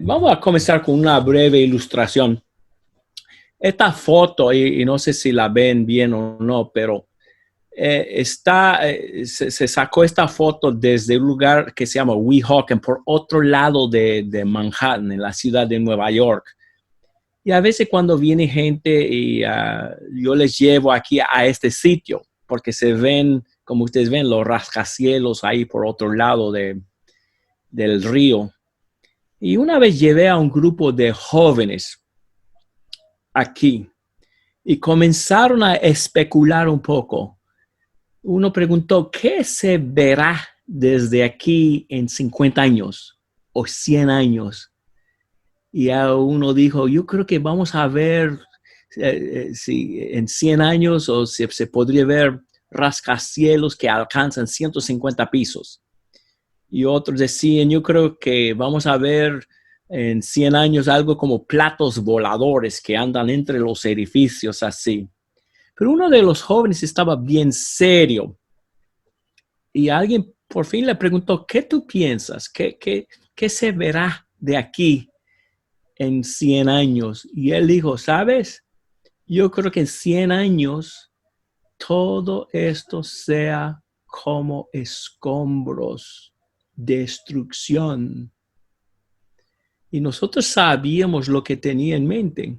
Vamos a comenzar con una breve ilustración. Esta foto, y no sé si la ven bien o no, pero se sacó esta foto desde un lugar que se llama Weehawken, por otro lado de Manhattan, en la ciudad de Nueva York. Y a veces cuando viene gente y yo les llevo aquí a este sitio, porque se ven, como ustedes ven, los rascacielos ahí por otro lado del río. Y una vez llevé a un grupo de jóvenes aquí y comenzaron a especular un poco. Uno preguntó, ¿qué se verá desde aquí en 50 años o 100 años? Y a uno dijo, yo creo que vamos a ver si en 100 años o si se podría ver rascacielos que alcanzan 150 pisos. Y otros decían, yo creo que vamos a ver en 100 años algo como platos voladores que andan entre los edificios así. Pero uno de los jóvenes estaba bien serio y alguien por fin le preguntó, ¿qué tú piensas? ¿Qué se verá de aquí en 100 años? Y él dijo, ¿sabes? Yo creo que en 100 años todo esto sea como escombros, destrucción. Y nosotros sabíamos lo que tenía en mente.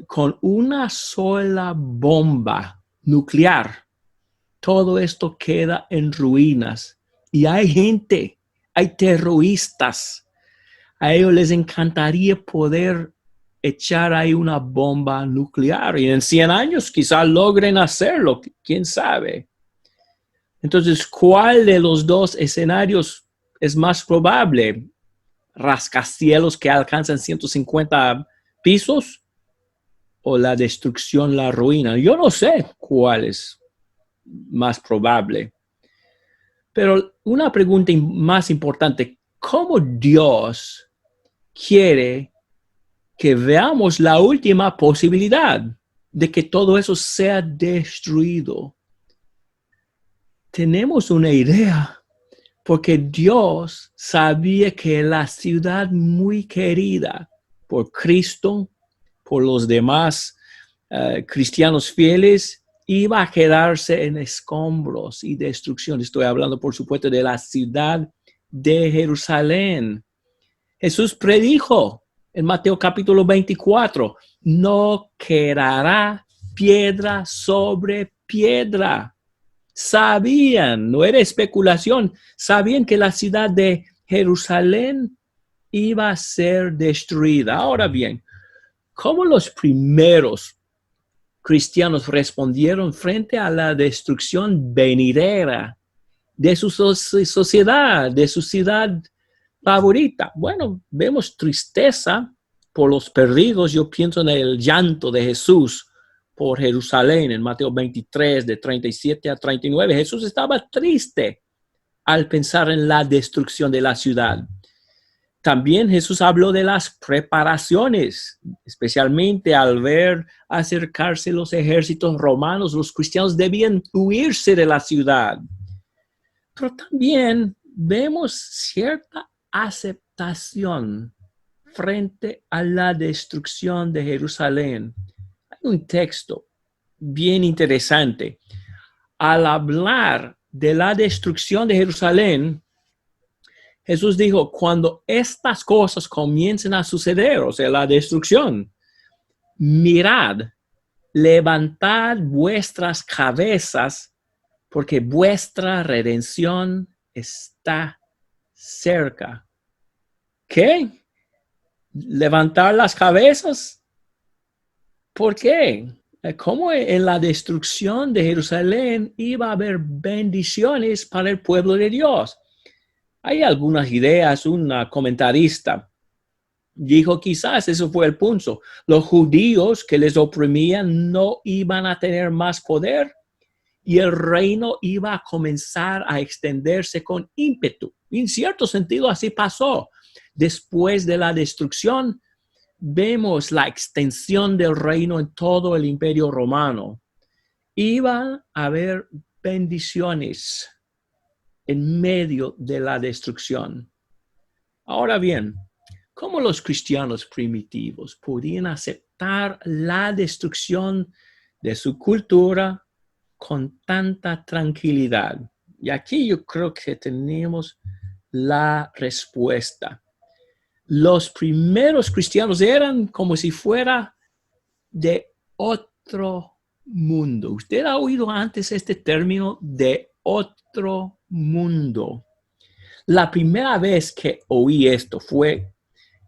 Con una sola bomba nuclear, todo esto queda en ruinas. Y hay gente, hay terroristas. A ellos les encantaría poder echar ahí una bomba nuclear. Y en 100 años quizás logren hacerlo, quién sabe. Entonces, ¿cuál de los dos escenarios es más probable? ¿Rascacielos que alcanzan 150 pisos o la destrucción, la ruina? Yo no sé cuál es más probable. Pero una pregunta más importante, ¿cómo Dios quiere que veamos la última posibilidad de que todo eso sea destruido? Tenemos una idea, porque Dios sabía que la ciudad muy querida por Cristo, por los demás cristianos fieles, iba a quedarse en escombros y destrucción. Estoy hablando, por supuesto, de la ciudad de Jerusalén. Jesús predijo en Mateo capítulo 24, no quedará piedra sobre piedra. Sabían, no era especulación, sabían que la ciudad de Jerusalén iba a ser destruida. Ahora bien, ¿cómo los primeros cristianos respondieron frente a la destrucción venidera de su sociedad, de su ciudad favorita? Bueno, vemos tristeza por los perdidos. Yo pienso en el llanto de Jesús por Jerusalén en Mateo 23, de 37 a 39. Jesús estaba triste al pensar en la destrucción de la ciudad. También Jesús habló de las preparaciones, especialmente al ver acercarse los ejércitos romanos. Los cristianos debían huirse de la ciudad. Pero también vemos cierta aceptación frente a la destrucción de Jerusalén. Hay un texto bien interesante. Al hablar de la destrucción de Jerusalén, Jesús dijo, cuando estas cosas comiencen a suceder, o sea, la destrucción, mirad, levantad vuestras cabezas, porque vuestra redención está cerca. ¿Qué? ¿Levantar las cabezas? ¿Por qué? ¿Cómo en la destrucción de Jerusalén iba a haber bendiciones para el pueblo de Dios? Hay algunas ideas. Un comentarista dijo, quizás eso fue el punto. Los judíos que les oprimían no iban a tener más poder y el reino iba a comenzar a extenderse con ímpetu. En cierto sentido, así pasó. Después de la destrucción, vemos la extensión del reino en todo el imperio romano. Iba a haber bendiciones en medio de la destrucción. Ahora bien, ¿Cómo los cristianos primitivos podían aceptar la destrucción de su cultura con tanta tranquilidad? Y aquí yo creo que tenemos la respuesta. Los primeros cristianos eran como si fuera de otro mundo. Usted ha oído antes este término de otro mundo. La primera vez que oí esto fue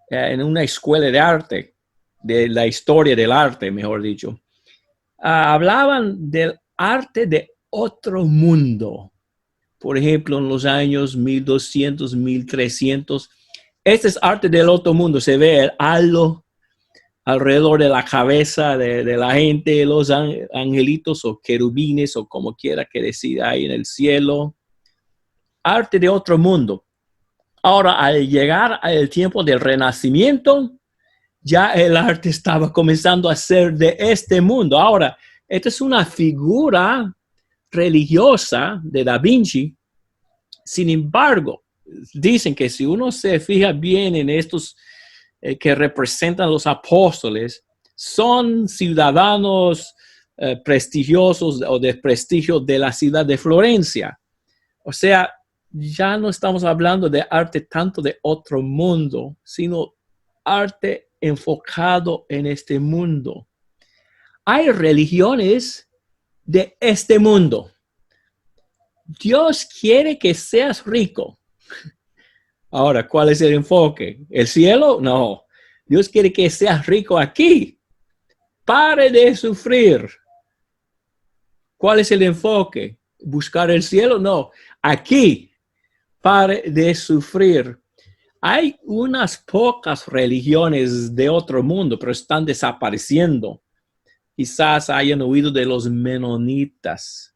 en una escuela de arte, de la historia del arte, mejor dicho. Hablaban del arte de otro mundo. Por ejemplo, en los años 1200, 1300, este es arte del otro mundo. Se ve el halo alrededor de la cabeza de la gente, los angelitos o querubines o como quiera que decida ahí en el cielo. Arte de otro mundo. Ahora, al llegar al tiempo del Renacimiento, ya el arte estaba comenzando a ser de este mundo. Ahora, esta es una figura religiosa de Da Vinci. Sin embargo, dicen que si uno se fija bien en estos que representan los apóstoles, son ciudadanos prestigiosos o de prestigio de la ciudad de Florencia. O sea, ya no estamos hablando de arte tanto de otro mundo, sino arte enfocado en este mundo. Hay religiones de este mundo. Dios quiere que seas rico. Ahora, ¿cuál es el enfoque? ¿El cielo? No. Dios quiere que seas rico aquí. Pare de sufrir. ¿Cuál es el enfoque? ¿Buscar el cielo? No. Aquí. Pare de sufrir. Hay unas pocas religiones de otro mundo, pero están desapareciendo. Quizás hayan oído de los menonitas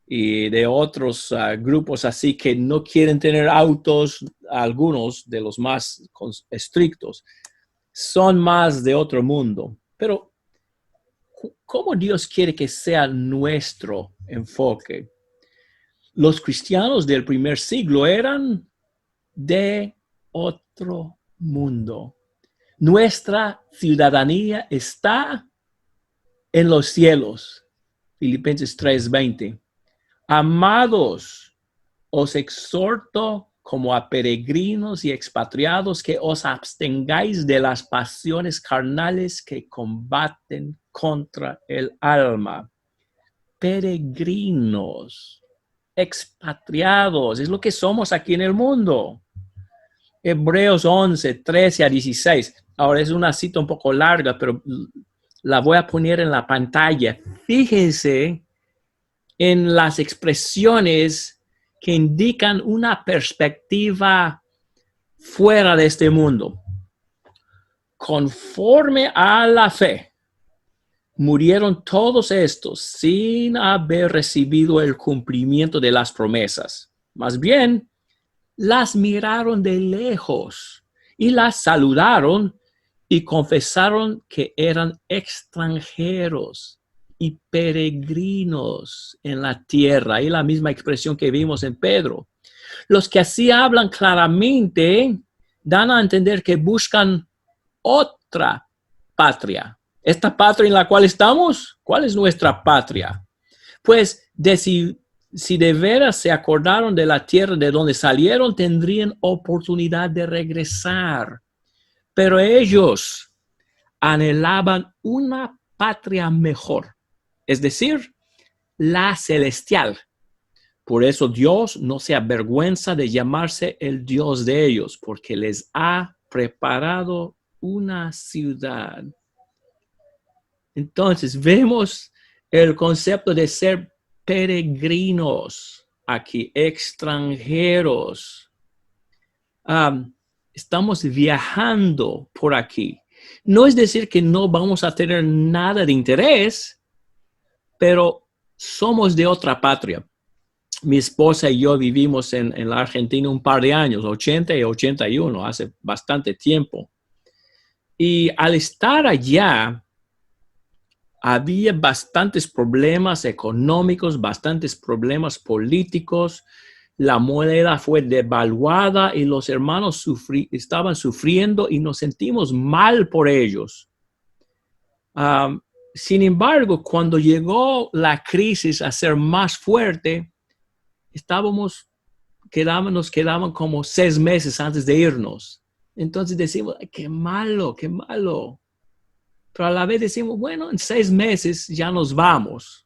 y de otros grupos así que no quieren tener autos. Algunos de los más estrictos son más de otro mundo. Pero, ¿cómo Dios quiere que sea nuestro enfoque? Los cristianos del primer siglo eran de otro mundo. Nuestra ciudadanía está en los cielos. Filipenses 3:20. Amados, os exhorto como a peregrinos y expatriados que os abstengáis de las pasiones carnales que combaten contra el alma. Peregrinos, expatriados, es lo que somos aquí en el mundo. Hebreos 11, 13 a 16. Ahora es una cita un poco larga, pero la voy a poner en la pantalla. Fíjense en las expresiones que indican una perspectiva fuera de este mundo. Conforme a la fe, murieron todos estos sin haber recibido el cumplimiento de las promesas. Más bien, las miraron de lejos y las saludaron y confesaron que eran extranjeros y peregrinos en la tierra. Y la misma expresión que vimos en Pedro. Los que así hablan claramente dan a entender que buscan otra patria. ¿Esta patria en la cual estamos? ¿Cuál es nuestra patria? Pues si de veras se acordaron de la tierra de donde salieron, tendrían oportunidad de regresar. Pero ellos anhelaban una patria mejor, es decir, la celestial. Por eso Dios no se avergüenza de llamarse el Dios de ellos, porque les ha preparado una ciudad. Entonces, vemos el concepto de ser peregrinos aquí, extranjeros. Estamos viajando por aquí. No es decir que no vamos a tener nada de interés, pero somos de otra patria. Mi esposa y yo vivimos en la Argentina un par de años, 80 y 81, hace bastante tiempo. Y al estar allá, había bastantes problemas económicos, bastantes problemas políticos, la moneda fue devaluada y los hermanos estaban sufriendo y nos sentimos mal por ellos. Sin embargo, cuando llegó la crisis a ser más fuerte, nos quedaban como 6 meses antes de irnos. Entonces decimos, qué malo, qué malo. Pero a la vez decimos, bueno, en 6 meses ya nos vamos,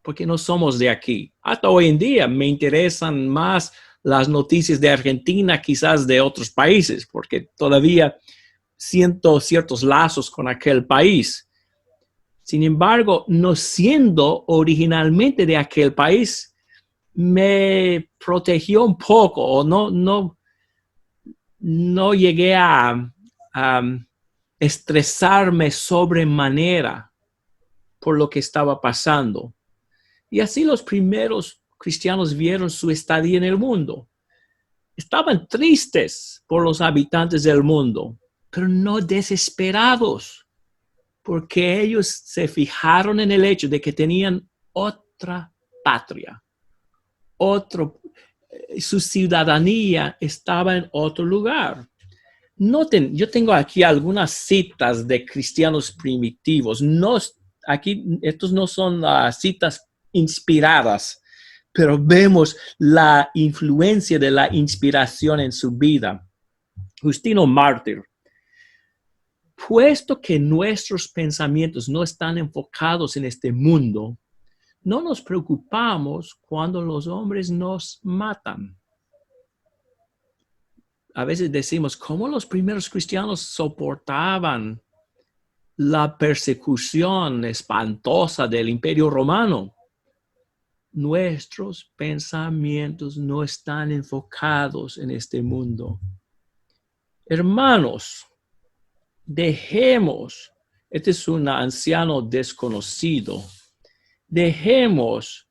porque no somos de aquí. Hasta hoy en día me interesan más las noticias de Argentina, quizás de otros países, porque todavía siento ciertos lazos con aquel país. Sin embargo, no siendo originalmente de aquel país, me protegió un poco, o no llegué a estresarme sobremanera por lo que estaba pasando. Y así los primeros cristianos vieron su estadía en el mundo. Estaban tristes por los habitantes del mundo, pero no desesperados, porque ellos se fijaron en el hecho de que tenían otra patria, su ciudadanía estaba en otro lugar. Noten, yo tengo aquí algunas citas de cristianos primitivos. Estos no son citas inspiradas, pero vemos la influencia de la inspiración en su vida. Justino Mártir. Puesto que nuestros pensamientos no están enfocados en este mundo, no nos preocupamos cuando los hombres nos matan. A veces decimos, ¿cómo los primeros cristianos soportaban la persecución espantosa del Imperio Romano? Nuestros pensamientos no están enfocados en este mundo. Hermanos, este es un anciano desconocido, dejemos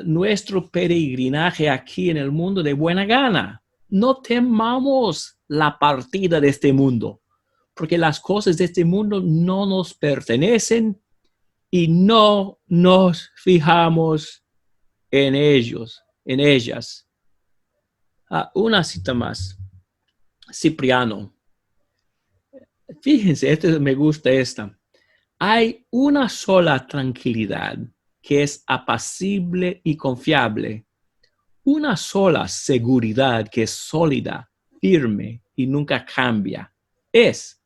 nuestro peregrinaje aquí en el mundo de buena gana. No temamos la partida de este mundo, porque las cosas de este mundo no nos pertenecen y no nos fijamos en ellas. Una cita más. Cipriano. Fíjense, me gusta esta. Hay una sola tranquilidad que es apacible y confiable. Una sola seguridad que es sólida, firme y nunca cambia. Es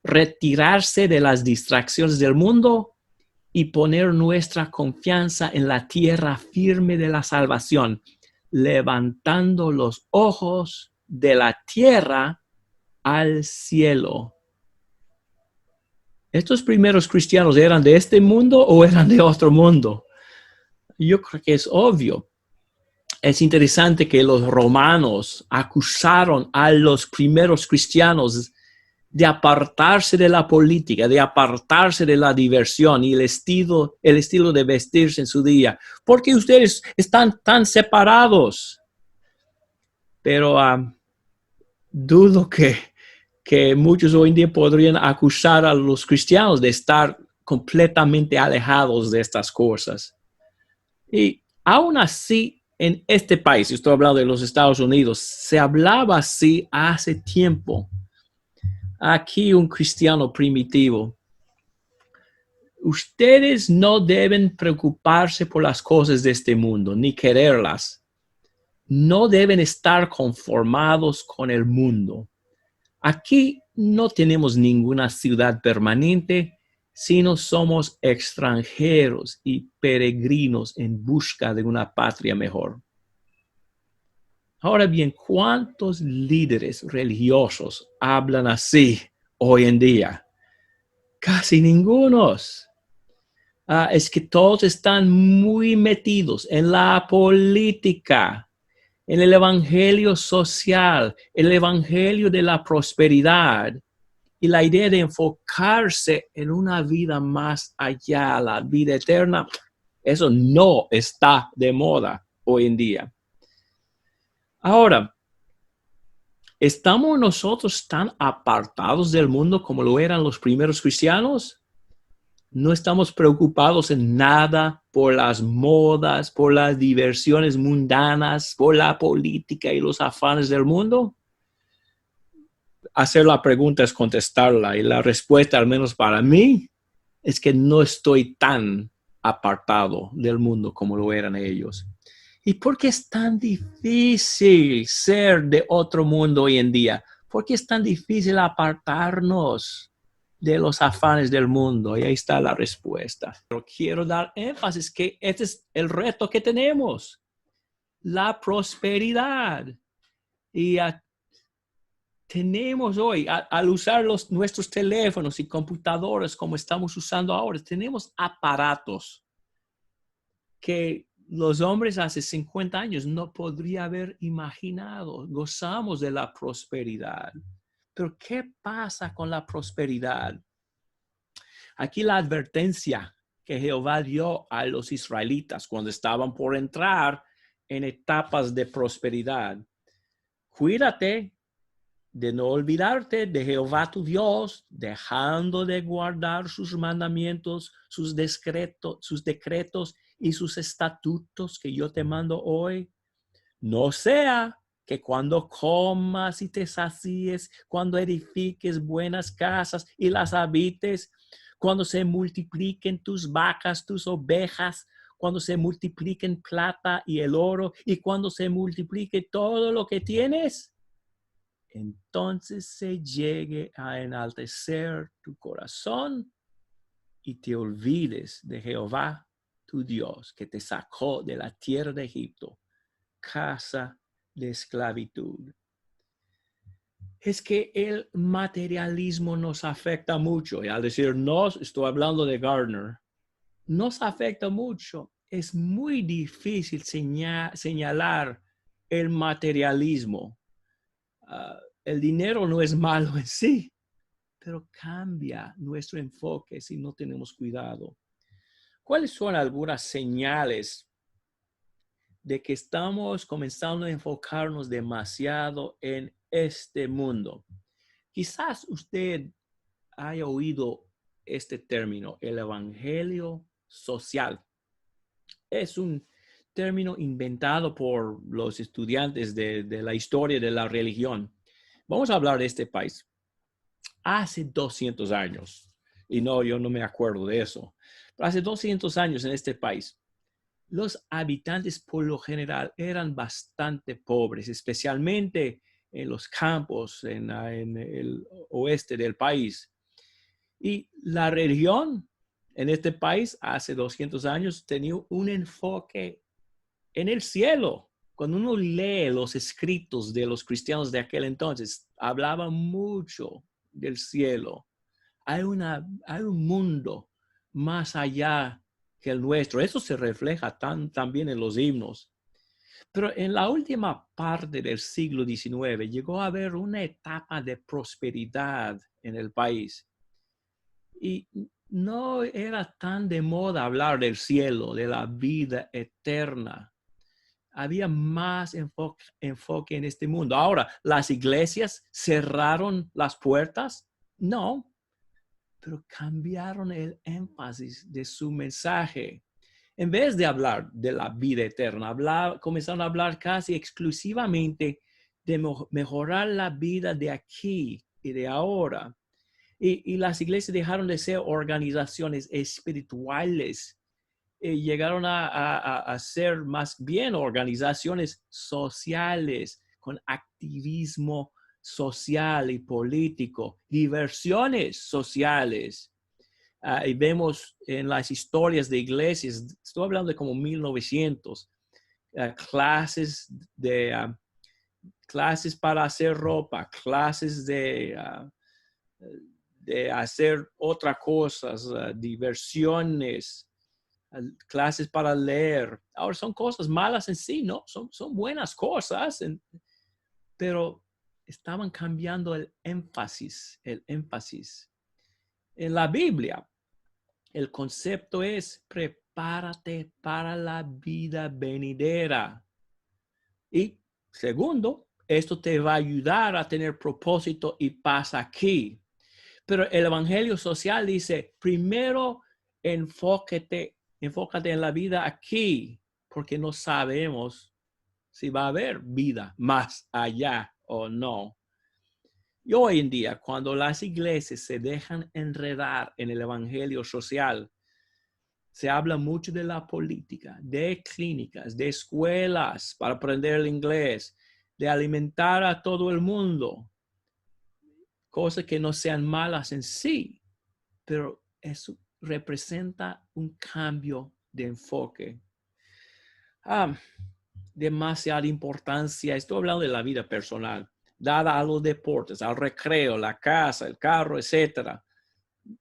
retirarse de las distracciones del mundo y poner nuestra confianza en la tierra firme de la salvación, levantando los ojos de la tierra al cielo. ¿Estos primeros cristianos eran de este mundo o eran de otro mundo? Yo creo que es obvio. Es interesante que los romanos acusaron a los primeros cristianos de apartarse de la política, de apartarse de la diversión y el estilo de vestirse en su día. ¿Por qué ustedes están tan separados? Pero dudo que muchos hoy en día podrían acusar a los cristianos de estar completamente alejados de estas cosas. Y aún así, en este país, estoy hablando de los Estados Unidos, se hablaba así hace tiempo. Aquí un cristiano primitivo. Ustedes no deben preocuparse por las cosas de este mundo, ni quererlas. No deben estar conformados con el mundo. Aquí no tenemos ninguna ciudad permanente, sino somos extranjeros y peregrinos en busca de una patria mejor. Ahora bien, ¿cuántos líderes religiosos hablan así hoy en día? Casi ningunos. Es que todos están muy metidos en la política, en el evangelio social, el evangelio de la prosperidad y la idea de enfocarse en una vida más allá, la vida eterna. Eso no está de moda hoy en día. Ahora, ¿estamos nosotros tan apartados del mundo como lo eran los primeros cristianos? No estamos preocupados en nada por las modas, por las diversiones mundanas, por la política y los afanes del mundo. Hacer la pregunta es contestarla y la respuesta, al menos para mí, es que no estoy tan apartado del mundo como lo eran ellos. ¿Y por qué es tan difícil ser de otro mundo hoy en día? ¿Por qué es tan difícil apartarnos de los afanes del mundo? Y ahí está la respuesta. Pero quiero dar énfasis que este es el reto que tenemos, la prosperidad. Y tenemos hoy, al usar nuestros teléfonos y computadoras como estamos usando ahora, tenemos aparatos que los hombres hace 50 años no podrían haber imaginado. Gozamos de la prosperidad. Pero ¿qué pasa con la prosperidad? Aquí la advertencia que Jehová dio a los israelitas cuando estaban por entrar en etapas de prosperidad. Cuídate de no olvidarte de Jehová tu Dios, dejando de guardar sus mandamientos, sus decretos y sus estatutos que yo te mando hoy. No sea que cuando comas y te sacíes, cuando edifiques buenas casas y las habites, cuando se multipliquen tus vacas, tus ovejas, cuando se multipliquen plata y el oro, y cuando se multiplique todo lo que tienes, entonces se llegue a enaltecer tu corazón y te olvides de Jehová, tu Dios, que te sacó de la tierra de Egipto, casa de esclavitud. Es que el materialismo nos afecta mucho. Y al decir nos, estoy hablando de Gardner, nos afecta mucho. Es muy difícil señalar el materialismo. El dinero no es malo en sí, pero cambia nuestro enfoque si no tenemos cuidado. ¿Cuáles son algunas señales de que estamos comenzando a enfocarnos demasiado en este mundo? Quizás usted haya oído este término, el evangelio social. Es un término inventado por los estudiantes de la historia de la religión. Vamos a hablar de este país. Hace 200 años, y no, yo no me acuerdo de eso, pero hace 200 años en este país, los habitantes por lo general eran bastante pobres, especialmente en los campos, en el oeste del país. Y la religión en este país hace 200 años tenía un enfoque en el cielo. Cuando uno lee los escritos de los cristianos de aquel entonces, hablaba mucho del cielo. Hay un mundo más allá que el nuestro. Eso se refleja también en los himnos. Pero en la última parte del siglo XIX llegó a haber una etapa de prosperidad en el país. Y no era tan de moda hablar del cielo, de la vida eterna. Había más enfoque en este mundo. Ahora, ¿las iglesias cerraron las puertas? No, pero cambiaron el énfasis de su mensaje. En vez de hablar de la vida eterna, comenzaron a hablar casi exclusivamente de mejorar la vida de aquí y de ahora. Y las iglesias dejaron de ser organizaciones espirituales y llegaron a ser más bien organizaciones sociales con activismo social y político, diversiones sociales. Y vemos en las historias de iglesias, estoy hablando de como 1900, clases para hacer ropa, clases de hacer otras cosas, diversiones, clases para leer. Ahora son cosas malas en sí, ¿no? Son buenas cosas, pero estaban cambiando el énfasis. En la Biblia, el concepto es prepárate para la vida venidera. Y segundo, esto te va a ayudar a tener propósito y paz aquí. Pero el evangelio social dice, primero enfócate en la vida aquí, porque no sabemos si va a haber vida más allá o no. Y hoy en día, cuando las iglesias se dejan enredar en el evangelio social, se habla mucho de la política, de clínicas, de escuelas para aprender el inglés, de alimentar a todo el mundo. Cosas que no sean malas en sí, pero eso representa un cambio de enfoque. Demasiada importancia, estoy hablando de la vida personal, dada a los deportes, al recreo, la casa, el carro, etcétera.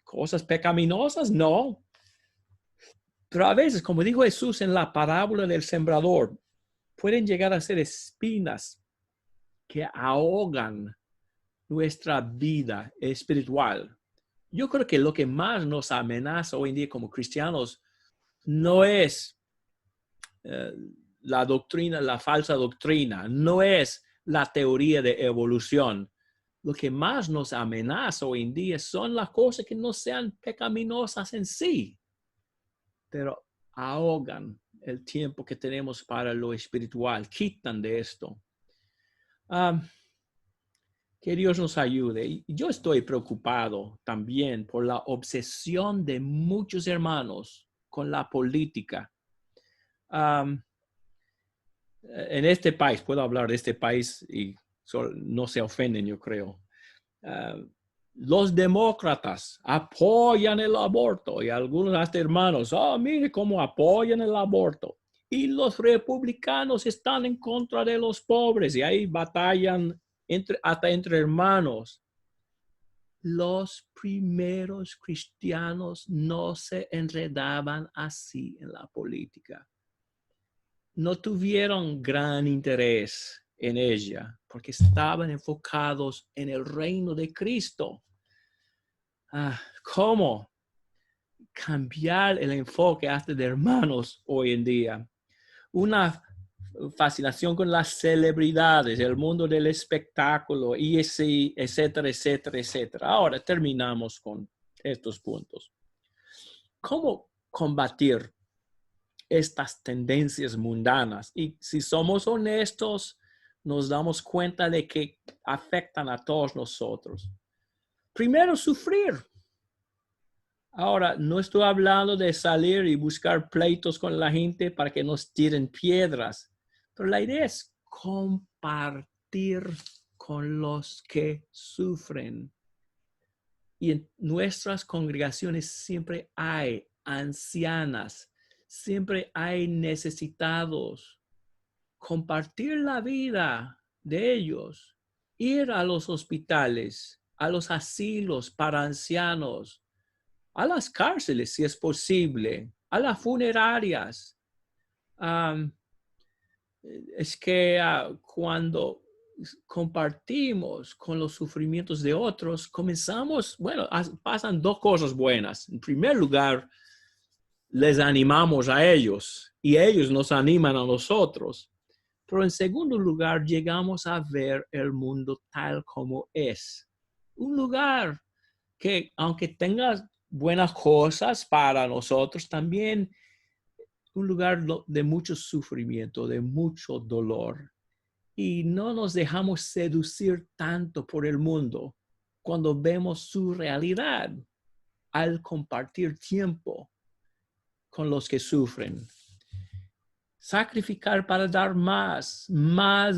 Cosas pecaminosas, no. Pero a veces, como dijo Jesús en la parábola del sembrador, pueden llegar a ser espinas que ahogan nuestra vida espiritual. Yo creo que lo que más nos amenaza hoy en día como cristianos no es la doctrina, la falsa doctrina, no es la teoría de evolución. Lo que más nos amenaza hoy en día son las cosas que no sean pecaminosas en sí, pero ahogan el tiempo que tenemos para lo espiritual, quitan de esto. Que Dios nos ayude. Y yo estoy preocupado también por la obsesión de muchos hermanos con la política. En este país, puedo hablar de este país y no se ofenden, yo creo. Los demócratas apoyan el aborto y algunos hasta hermanos, mire cómo apoyan el aborto. Y los republicanos están en contra de los pobres y ahí batallan hasta entre hermanos. Los primeros cristianos no se enredaban así en la política. No tuvieron gran interés en ella porque estaban enfocados en el reino de Cristo. ¿Cómo cambiar el enfoque hasta de hermanos hoy en día? Una fascinación con las celebridades, el mundo del espectáculo, y así, etcétera, etcétera, etcétera. Ahora terminamos con estos puntos. ¿Cómo combatir estas tendencias mundanas? Y si somos honestos, nos damos cuenta de que afectan a todos nosotros. Primero, sufrir. Ahora, no estoy hablando de salir y buscar pleitos con la gente para que nos tiren piedras, pero la idea es compartir con los que sufren. Y en nuestras congregaciones siempre hay ancianas, siempre hay necesitados. Compartir la vida de ellos, ir a los hospitales, a los asilos para ancianos, a las cárceles si es posible, a las funerarias. Es que cuando compartimos con los sufrimientos de otros, comenzamos, pasan dos cosas buenas. En primer lugar, les animamos a ellos y ellos nos animan a nosotros. Pero en segundo lugar, llegamos a ver el mundo tal como es. Un lugar que, aunque tenga buenas cosas para nosotros, también un lugar de mucho sufrimiento, de mucho dolor. Y no nos dejamos seducir tanto por el mundo cuando vemos su realidad al compartir tiempo con los que sufren. Sacrificar para dar más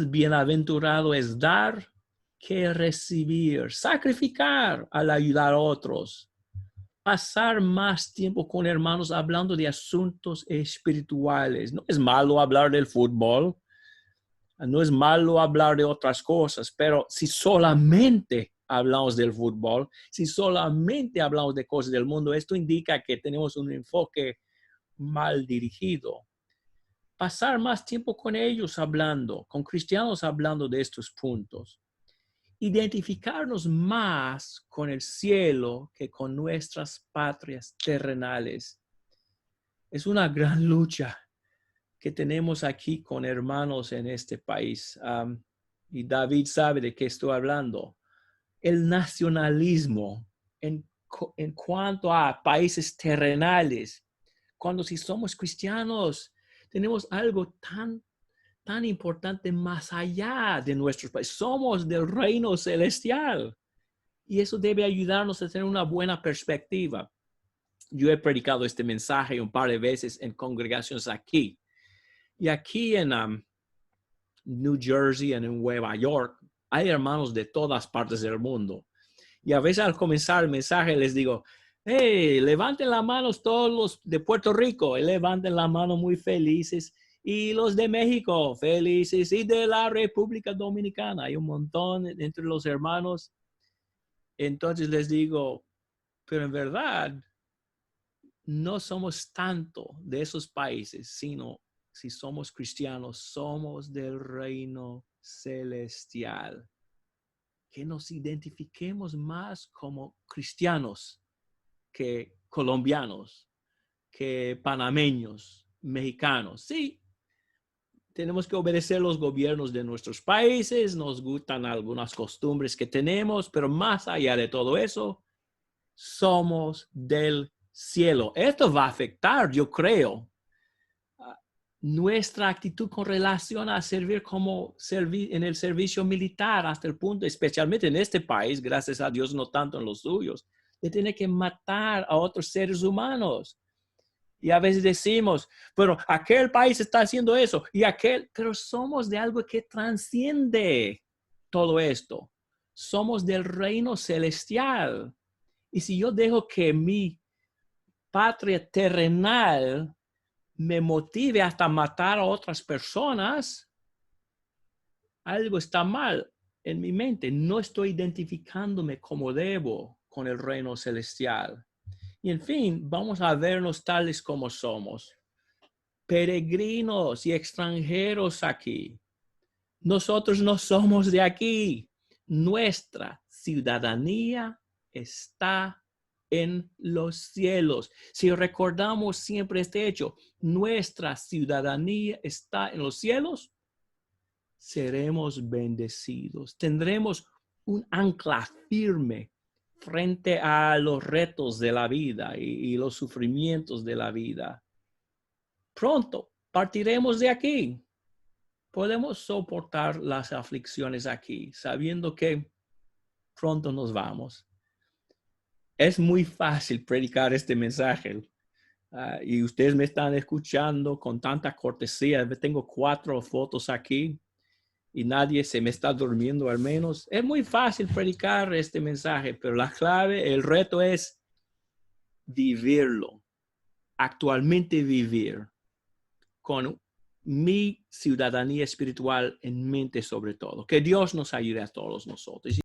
bienaventurado es dar que recibir. Sacrificar al ayudar a otros. Pasar más tiempo con hermanos hablando de asuntos espirituales. No es malo hablar del fútbol, no es malo hablar de otras cosas, pero si solamente hablamos del fútbol, si solamente hablamos de cosas del mundo, esto indica que tenemos un enfoque mal dirigido. Pasar más tiempo con ellos hablando, con cristianos hablando de estos puntos. Identificarnos más con el cielo que con nuestras patrias terrenales. Es una gran lucha que tenemos aquí con hermanos en este país. Y David sabe de qué estoy hablando. El nacionalismo en en cuanto a países terrenales, cuando si somos cristianos, tenemos algo tan importante más allá de nuestros países. Somos del reino celestial y eso debe ayudarnos a tener una buena perspectiva. Yo he predicado este mensaje un par de veces en congregaciones aquí. Y aquí en New Jersey, en Nueva York, hay hermanos de todas partes del mundo. Y a veces al comenzar el mensaje les digo, hey, levanten las manos todos los de Puerto Rico, y levanten la mano muy felices. Y los de México, felices. Y de la República Dominicana, hay un montón entre los hermanos. Entonces les digo, pero en verdad, no somos tanto de esos países, sino si somos cristianos, somos del reino celestial. Que nos identifiquemos más como cristianos que colombianos, que panameños, mexicanos. Sí, tenemos que obedecer los gobiernos de nuestros países, nos gustan algunas costumbres que tenemos, pero más allá de todo eso, somos del cielo. Esto va a afectar, yo creo, nuestra actitud con relación a servir en el servicio militar hasta el punto, especialmente en este país, gracias a Dios, no tanto en los suyos, de tener que matar a otros seres humanos. Y a veces decimos, pero aquel país está haciendo eso y pero somos de algo que transciende todo esto. Somos del reino celestial. Y si yo dejo que mi patria terrenal me motive hasta matar a otras personas, algo está mal en mi mente. No estoy identificándome como debo con el reino celestial. Y en fin, vamos a vernos tales como somos, peregrinos y extranjeros aquí. Nosotros no somos de aquí. Nuestra ciudadanía está en los cielos. Si recordamos siempre este hecho, nuestra ciudadanía está en los cielos, seremos bendecidos. Tendremos un ancla firme frente a los retos de la vida y los sufrimientos de la vida. Pronto partiremos de aquí. Podemos soportar las aflicciones aquí, sabiendo que pronto nos vamos. Es muy fácil predicar este mensaje. Y ustedes me están escuchando con tanta cortesía. Tengo 4 fotos aquí y nadie se me está durmiendo al menos. Es muy fácil predicar este mensaje, pero la clave, el reto es vivirlo. Actualmente vivir con mi ciudadanía espiritual en mente sobre todo. Que Dios nos ayude a todos nosotros.